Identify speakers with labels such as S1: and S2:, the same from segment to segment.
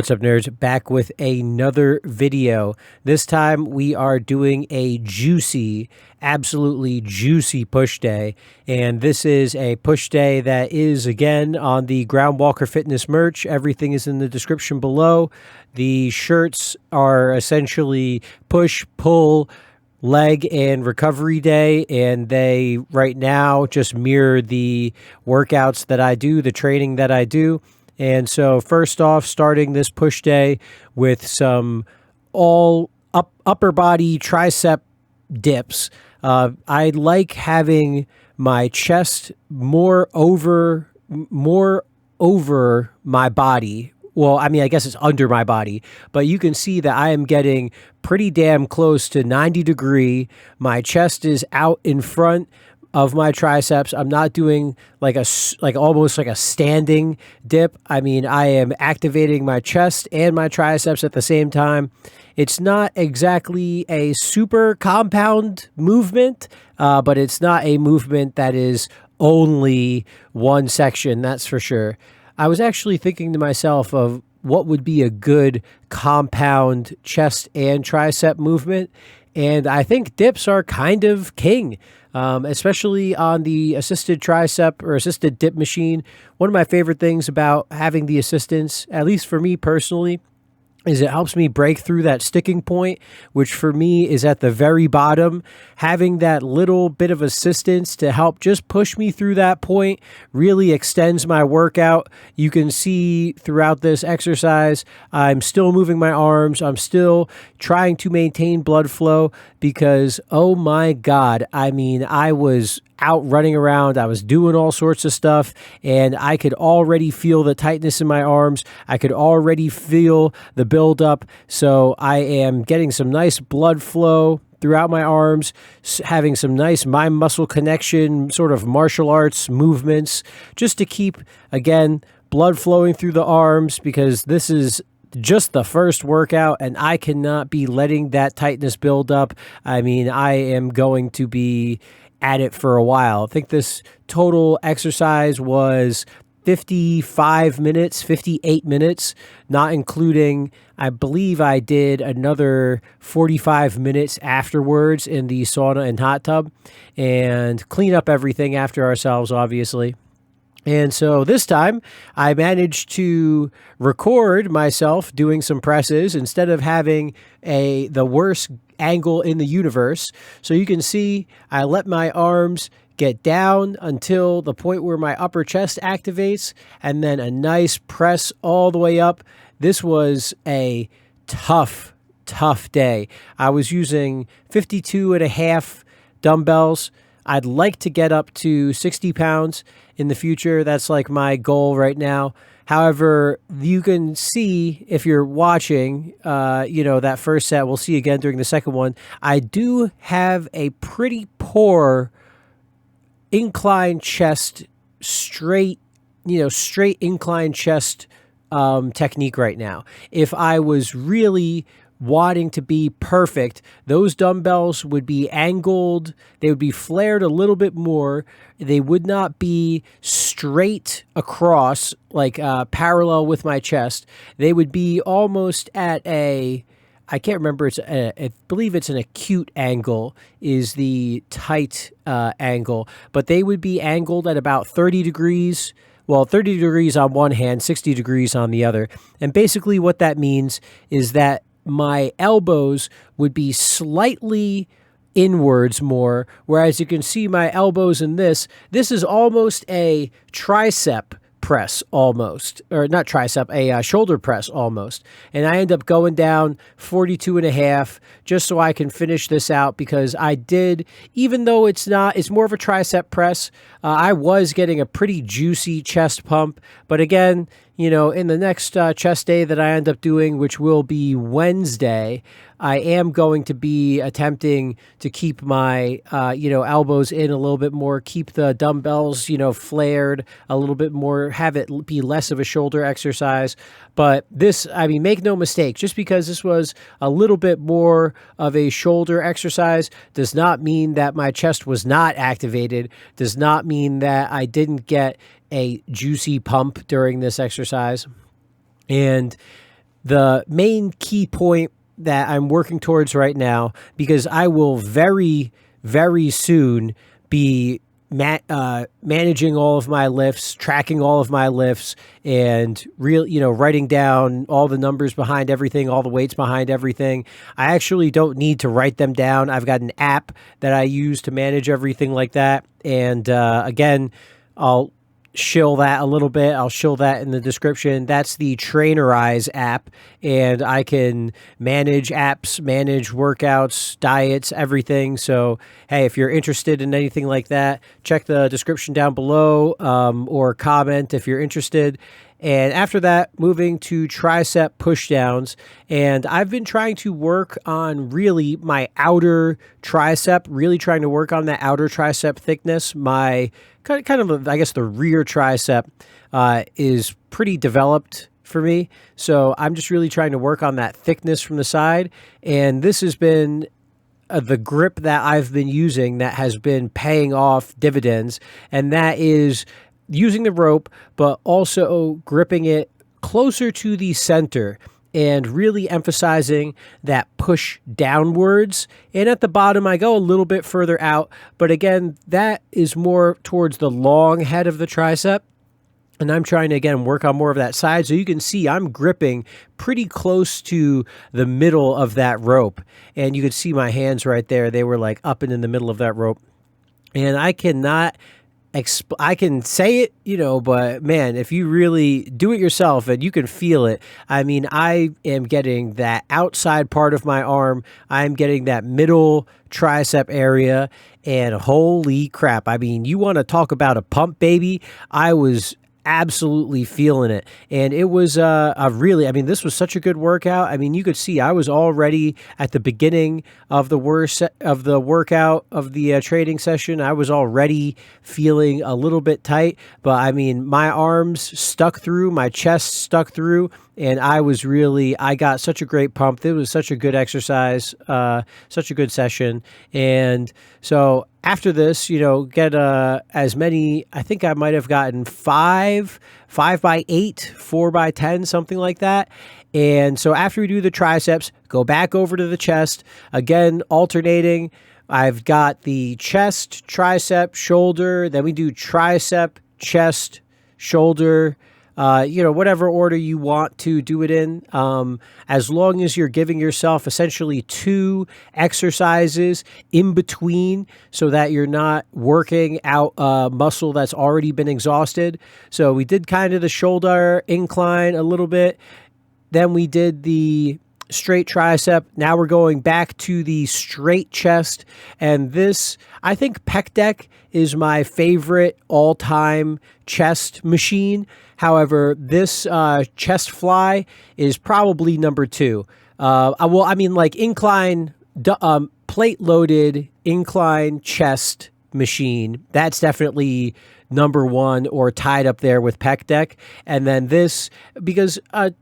S1: What's up, nerds? Back with another video. This time we are doing a juicy, absolutely juicy push day. And this is a push day that is, again, on the Groundwalker Fitness merch. Everything is in the description below. The shirts are essentially push, pull, leg and recovery day, and they right now just mirror the workouts that I do, the training that I do. And so first off, starting this push day with some upper body tricep dips. I like having my chest more over my body. Well, I mean, I guess it's under my body, but you can see that I am getting pretty damn close to 90 degree. My chest is out in front of my triceps. I'm not doing almost like a standing dip. I mean, I am activating my chest and my triceps at the same time. It's not exactly a super compound movement, but it's not a movement that is only one section, that's for sure. I was actually thinking to myself of what would be a good compound chest and tricep movement, and I think dips are kind of king. Especially on the assisted tricep or assisted dip machine. One of my favorite things about having the assistance, at least for me personally, is it helps me break through that sticking point, which for me is at the very bottom. Having that little bit of assistance to help just push me through that point really extends my workout. You can see throughout this exercise, I'm still moving my arms. I'm still trying to maintain blood flow because, oh my God, I mean, I was out running around. I was doing all sorts of stuff, and I could already feel the tightness in my arms. I could already feel the buildup. So I am getting some nice blood flow throughout my arms, having some nice mind muscle connection, sort of martial arts movements, just to keep, again, blood flowing through the arms, because this is just the first workout and I cannot be letting that tightness build up. I mean, I am going to be at it for a while. I think this total exercise was 58 minutes, not including, I believe I did another 45 minutes afterwards in the sauna and hot tub, and clean up everything after ourselves, obviously. And so this time I managed to record myself doing some presses instead of having the worst angle in the universe. So you can see I let my arms get down until the point where my upper chest activates, and then a nice press all the way up. This was a tough day. I was using 52.5 dumbbells. I'd like to get up to 60 pounds in the future. That's like my goal right now. However, you can see if you're watching, that first set, we'll see again during the second one. I do have a pretty poor incline chest, straight incline chest technique right now. If I was really wanting to be perfect, those dumbbells would be angled. They would be flared a little bit more. They would not be straight across, like parallel with my chest. They would be almost at I can't remember. I believe it's an acute angle is the tight angle, but they would be angled at about 30 degrees. Well, 30 degrees on one hand, 60 degrees on the other. And basically what that means is that my elbows would be slightly inwards more, whereas you can see my elbows in this is almost a tricep press almost, or not tricep, a shoulder press almost. And I end up going down 42.5 just so I can finish this out, because I did, even though it's more of a tricep press, I was getting a pretty juicy chest pump. But again, in the next chest day that I end up doing, which will be Wednesday, I am going to be attempting to keep my, elbows in a little bit more, keep the dumbbells, flared a little bit more, have it be less of a shoulder exercise. But this, I mean, make no mistake, just because this was a little bit more of a shoulder exercise does not mean that my chest was not activated, does not mean that I didn't get a juicy pump during this exercise. And the main key point that I'm working towards right now, because I will very, very soon be managing all of my lifts, tracking all of my lifts, and writing down all the numbers behind everything, all the weights behind everything. I actually don't need to write them down. I've got an app that I use to manage everything like that. And again, I'll shill that a little bit. I'll shill that in the description. That's the Trainerize app, and I can manage apps, manage workouts, diets, everything. So, hey, if you're interested in anything like that, check the description down below, or comment if you're interested. And after that, moving to tricep pushdowns. And I've been trying to work on really my outer tricep, really trying to work on that outer tricep thickness. My kind of, I guess, the rear tricep is pretty developed for me. So I'm just really trying to work on that thickness from the side. And this has been the grip that I've been using that has been paying off dividends. And that is using the rope, but also gripping it closer to the center and really emphasizing that push downwards. And at the bottom, I go a little bit further out. But again, that is more towards the long head of the tricep. And I'm trying to, again, work on more of that side. So you can see I'm gripping pretty close to the middle of that rope. And you can see my hands right there. They were like up and in the middle of that rope. And I cannot I can say it, but man, if you really do it yourself and you can feel it, I mean, I am getting that outside part of my arm. I'm getting that middle tricep area, and holy crap. I mean, you want to talk about a pump, baby. I was absolutely feeling it. And it was this was such a good workout. I mean, you could see I was already at the beginning of the workout of the training session. I was already feeling a little bit tight, but I mean, my arms stuck through, my chest stuck through, and I got such a great pump. It was such a good exercise, such a good session. And so after this, get as many, I think I might have gotten 5 by 8, 4 by 10, something like that. And so after we do the triceps, go back over to the chest, again, alternating. I've got the chest, tricep, shoulder, then we do tricep, chest, shoulder, whatever order you want to do it in, as long as you're giving yourself essentially 2 exercises in between so that you're not working out a muscle that's already been exhausted. So we did kind of the shoulder incline a little bit. Then we did the straight tricep. Now we're going back to the straight chest. And this, I think pec deck is my favorite all-time chest machine. However, this chest fly is probably number 2. Incline, plate-loaded incline chest machine. That's definitely number 1 or tied up there with pec deck. And then this, because I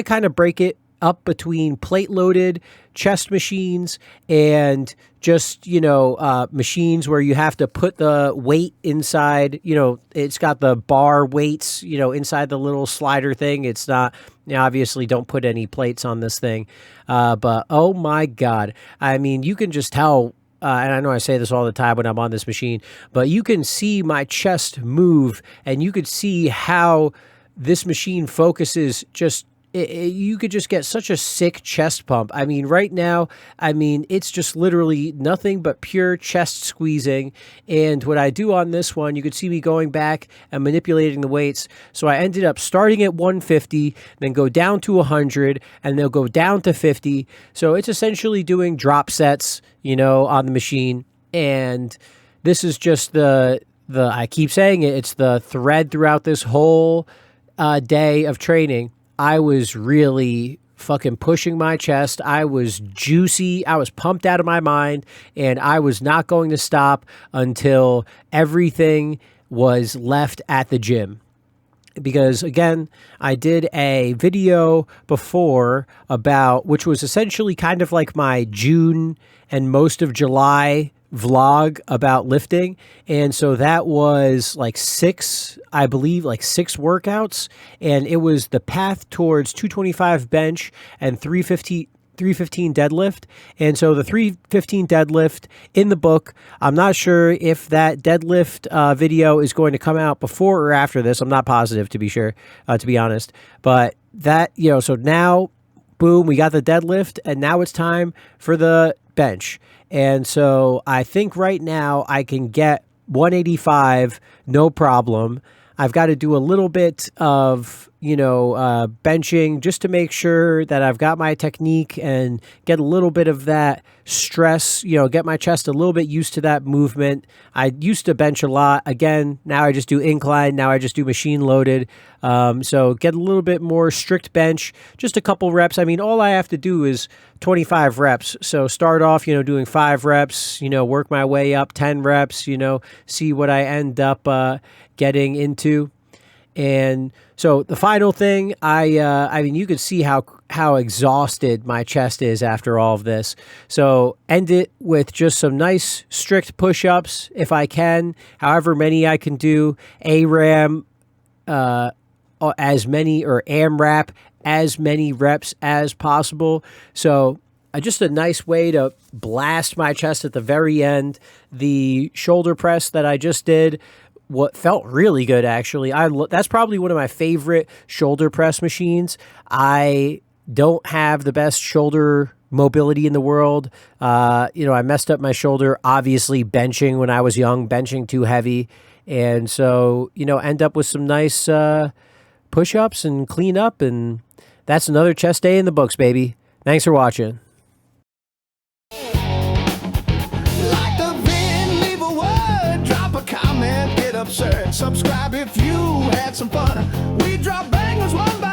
S1: kind of break it up between plate-loaded chest machines and just, machines where you have to put the weight inside, it's got the bar weights, inside the little slider thing. It's not, obviously don't put any plates on this thing. But oh my God. I mean, you can just tell, and I know I say this all the time when I'm on this machine, but you can see my chest move, and you could see how this machine focuses just you could just get such a sick chest pump. I mean, right now, it's just literally nothing but pure chest squeezing. And what I do on this one, you could see me going back and manipulating the weights. So I ended up starting at 150, then go down to 100, and they'll go down to 50. So it's essentially doing drop sets, on the machine. And this is just I keep saying it, it's the thread throughout this whole day of training. I was really fucking pushing my chest. I was juicy. I was pumped out of my mind, and I was not going to stop until everything was left at the gym. Because again, I did a video before which was essentially kind of like my June and most of July vlog about lifting. And so that was like I believe like six workouts. And it was the path towards 225 bench and 315 deadlift. And so the 315 deadlift in the book, I'm not sure if that deadlift video is going to come out before or after this. I'm not positive, to be honest. But that, so now, boom, we got the deadlift, and now it's time for the bench. And so I think right now I can get 185, no problem. I've got to do a little bit of, benching just to make sure that I've got my technique and get a little bit of that stress, get my chest a little bit used to that movement. I used to bench a lot. Again, now I just do incline. Now I just do machine loaded. So get a little bit more strict bench, just a couple reps. I mean, all I have to do is 25 reps. So start off, doing 5 reps, work my way up 10 reps, see what I end up getting into. And so the final thing, I mean, you could see how exhausted my chest is after all of this. So end it with just some nice strict push-ups if I can, however many I can do. AMRAP as many, or AMRAP as many reps as possible. So just a nice way to blast my chest at the very end. The shoulder press that I just did, what felt really good, actually. That's probably one of my favorite shoulder press machines. I don't have the best shoulder mobility in the world. I messed up my shoulder, obviously, benching when I was young, benching too heavy. And so, end up with some nice push-ups and clean up. And that's another chest day in the books, baby. Thanks for watching.
S2: Subscribe if you had some fun. We drop bangers one by